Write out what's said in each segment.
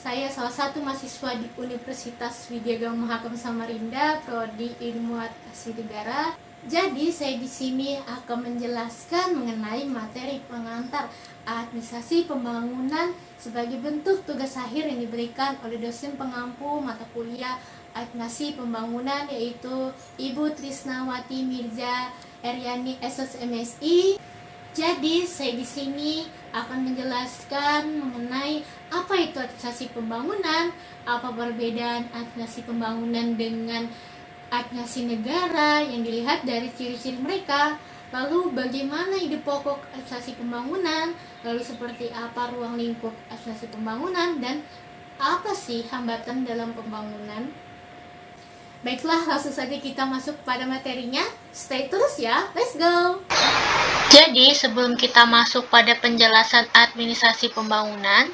Saya salah satu mahasiswa di Universitas Widya Gama Mahakam Samarinda, Prodi Ilmu Administrasi Negara. Jadi saya di sini akan menjelaskan mengenai materi pengantar administrasi pembangunan sebagai bentuk tugas akhir yang diberikan oleh dosen pengampu mata kuliah administrasi pembangunan, yaitu Ibu Trisnawati Mirza Eryani SSMSI. Jadi saya di sini akan menjelaskan mengenai apa itu administrasi pembangunan, apa perbedaan administrasi pembangunan dengan administrasi negara yang dilihat dari ciri-ciri mereka, lalu bagaimana ide pokok administrasi pembangunan, lalu seperti apa ruang lingkup administrasi pembangunan, dan apa sih hambatan dalam pembangunan. Baiklah, langsung saja kita masuk pada materinya. Stay terus ya, let's go! Jadi, sebelum kita masuk pada penjelasan administrasi pembangunan,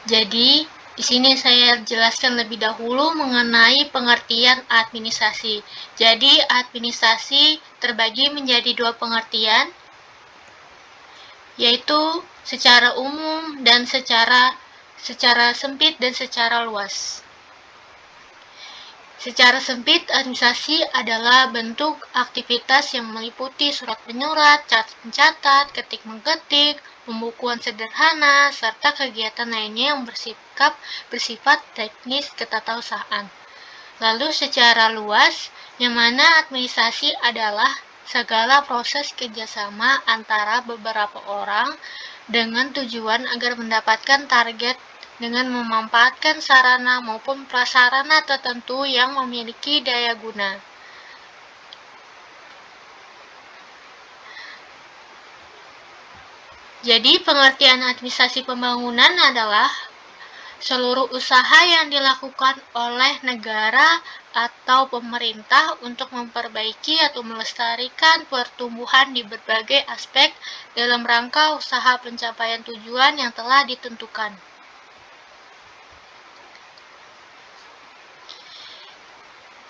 di sini saya jelaskan lebih dahulu mengenai pengertian administrasi. Jadi, administrasi terbagi menjadi dua pengertian, yaitu secara umum dan secara sempit dan secara luas. Secara sempit, administrasi adalah bentuk aktivitas yang meliputi surat menyurat, catat mencatat, ketik mengetik, pembukuan sederhana, serta kegiatan lainnya yang bersifat teknis ketatausahaan. Lalu secara luas, yang mana administrasi adalah segala proses kerjasama antara beberapa orang dengan tujuan agar mendapatkan target dengan memanfaatkan sarana maupun prasarana tertentu yang memiliki daya guna. Jadi, pengertian administrasi pembangunan adalah seluruh usaha yang dilakukan oleh negara atau pemerintah untuk memperbaiki atau melestarikan pertumbuhan di berbagai aspek dalam rangka usaha pencapaian tujuan yang telah ditentukan.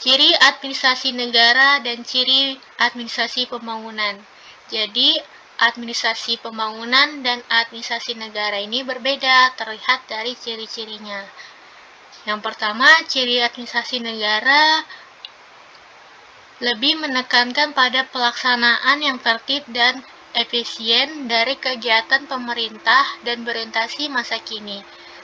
Ciri administrasi negara dan ciri administrasi pembangunan. Jadi, administrasi pembangunan dan administrasi negara ini berbeda terlihat dari ciri-cirinya. Yang pertama, ciri administrasi negara lebih menekankan pada pelaksanaan yang tertib dan efisien dari kegiatan pemerintah dan berorientasi masa kini.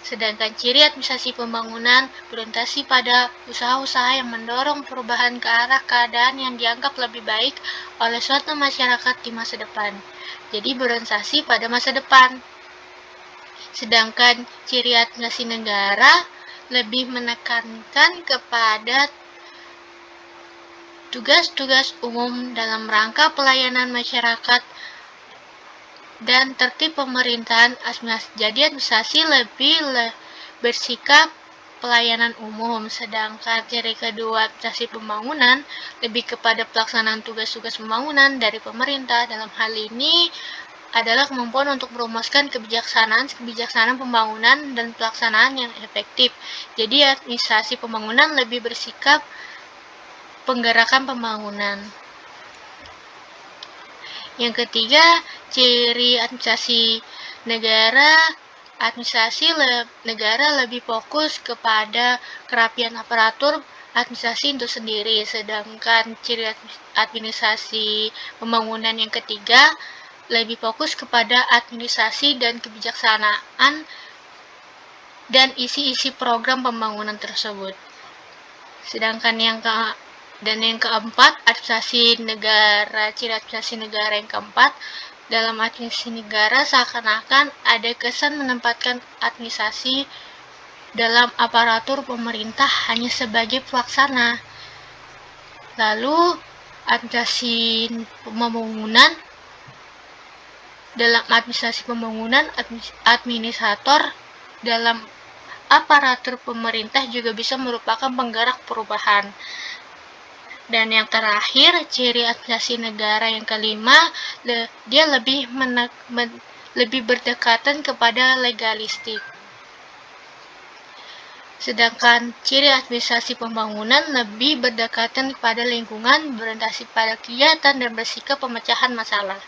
Sedangkan ciri administrasi pembangunan berorientasi pada usaha-usaha yang mendorong perubahan ke arah keadaan yang dianggap lebih baik oleh suatu masyarakat di masa depan. Jadi berorientasi pada masa depan. Sedangkan ciri administrasi negara lebih menekankan kepada tugas-tugas umum dalam rangka pelayanan masyarakat dan tertib pemerintahan. Jadi administrasi lebih bersikap pelayanan umum, sedangkan ciri kedua administrasi pembangunan lebih kepada pelaksanaan tugas-tugas pembangunan dari pemerintah. Dalam hal ini adalah kemampuan untuk merumuskan kebijaksanaan pembangunan dan pelaksanaan yang efektif. Jadi administrasi pembangunan lebih bersikap penggerakan pembangunan. Yang ketiga, ciri administrasi negara. Administrasi negara lebih fokus kepada kerapian aparatur administrasi itu sendiri, sedangkan ciri administrasi pembangunan yang ketiga lebih fokus kepada administrasi dan kebijaksanaan dan isi-isi program pembangunan tersebut. Sedangkan yang keempat, administrasi negara. Ciri administrasi negara yang keempat, dalam administrasi negara seakan-akan ada kesan menempatkan administrasi dalam aparatur pemerintah hanya sebagai pelaksana. Lalu administrasi pembangunan, dalam administrasi pembangunan, administrator dalam aparatur pemerintah juga bisa merupakan penggerak perubahan. Dan yang terakhir, ciri administrasi negara yang kelima, dia lebih berdekatan kepada legalistik. Sedangkan ciri administrasi pembangunan lebih berdekatan kepada lingkungan, berorientasi pada kegiatan dan bersikap pemecahan masalah.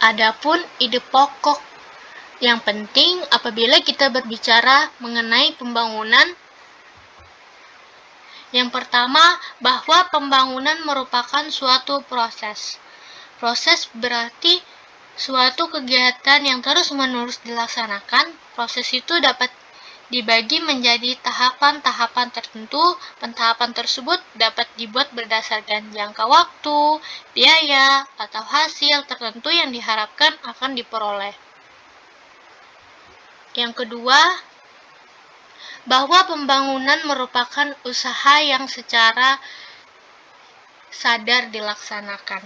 Adapun ide pokok yang penting apabila kita berbicara mengenai pembangunan, yang pertama, bahwa pembangunan merupakan suatu proses. Proses berarti suatu kegiatan yang terus-menerus dilaksanakan. Proses itu dapat dibagi menjadi tahapan-tahapan tertentu. Pentahapan tersebut dapat dibuat berdasarkan jangka waktu, biaya, atau hasil tertentu yang diharapkan akan diperoleh. Yang kedua, bahwa pembangunan merupakan usaha yang secara sadar dilaksanakan.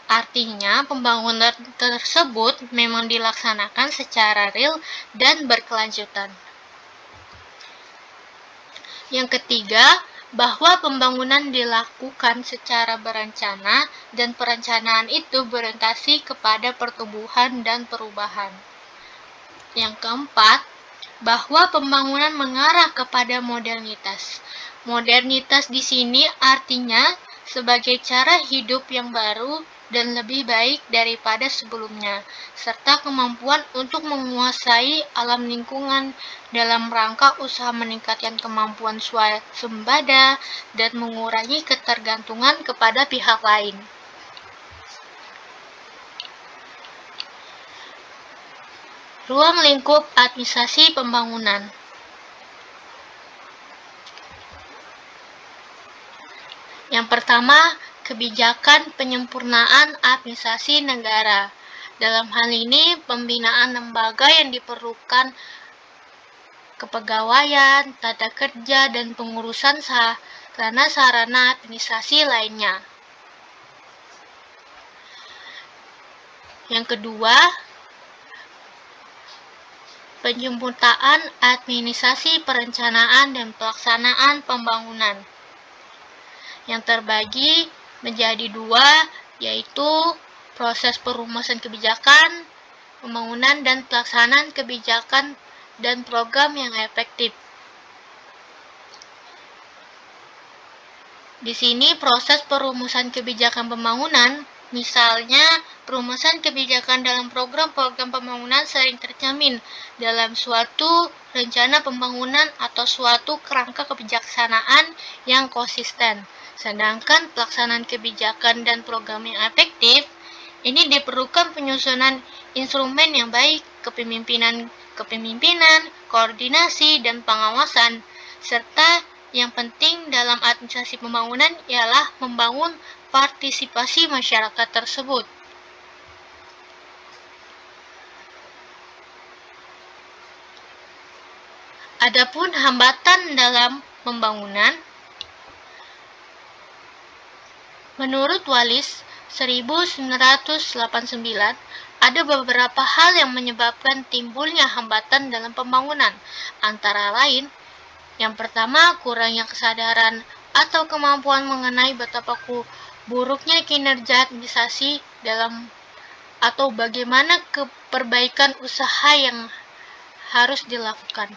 Artinya, pembangunan tersebut memang dilaksanakan secara real dan berkelanjutan. Yang ketiga, bahwa pembangunan dilakukan secara berencana dan perencanaan itu berorientasi kepada pertumbuhan dan perubahan. Yang keempat, bahwa pembangunan mengarah kepada modernitas. Modernitas di sini artinya sebagai cara hidup yang baru dan lebih baik daripada sebelumnya, serta kemampuan untuk menguasai alam lingkungan dalam rangka usaha meningkatkan kemampuan swasembada dan mengurangi ketergantungan kepada pihak lain. Ruang lingkup administrasi pembangunan. Yang pertama, kebijakan penyempurnaan administrasi negara. Dalam hal ini, pembinaan lembaga yang diperlukan kepegawaian, tata kerja, dan pengurusan sarana administrasi lainnya. Yang kedua, penyempurnaan administrasi perencanaan dan pelaksanaan pembangunan, yang terbagi menjadi dua, yaitu proses perumusan kebijakan, pembangunan, dan pelaksanaan kebijakan dan program yang efektif. Di sini proses perumusan kebijakan pembangunan, misalnya perumusan kebijakan dalam program-program pembangunan sering tercermin dalam suatu rencana pembangunan atau suatu kerangka kebijaksanaan yang konsisten. Sedangkan pelaksanaan kebijakan dan program yang efektif, ini diperlukan penyusunan instrumen yang baik, kepemimpinan, koordinasi, dan pengawasan, serta yang penting dalam administrasi pembangunan ialah membangun partisipasi masyarakat tersebut. Adapun hambatan dalam pembangunan, menurut Wallis 1989, ada beberapa hal yang menyebabkan timbulnya hambatan dalam pembangunan, antara lain, yang pertama, kurangnya kesadaran atau kemampuan mengenai betapa buruknya kinerja administrasi dalam atau bagaimana perbaikan usaha yang harus dilakukan.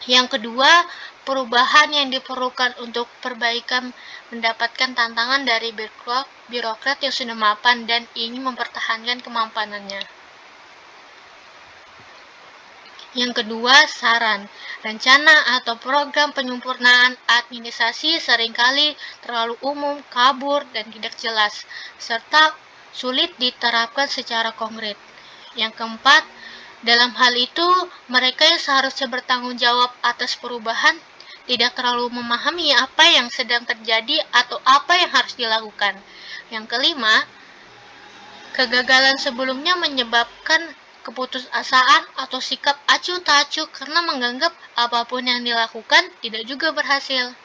Yang kedua, perubahan yang diperlukan untuk perbaikan mendapatkan tantangan dari birokrat yang sudah mapan dan ingin mempertahankan kemampanannya. Yang kedua, saran. Rencana atau program penyempurnaan administrasi seringkali terlalu umum, kabur, dan tidak jelas, serta sulit diterapkan secara konkret. Yang keempat, dalam hal itu, mereka yang seharusnya bertanggung jawab atas perubahan tidak terlalu memahami apa yang sedang terjadi atau apa yang harus dilakukan. Yang kelima, kegagalan sebelumnya menyebabkan keputusasaan atau sikap acuh tak acuh karena menganggap apapun yang dilakukan tidak juga berhasil.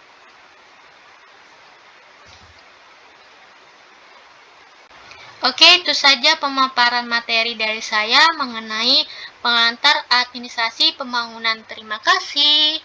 Oke, itu saja pemaparan materi dari saya mengenai pengantar administrasi pembangunan. Terima kasih.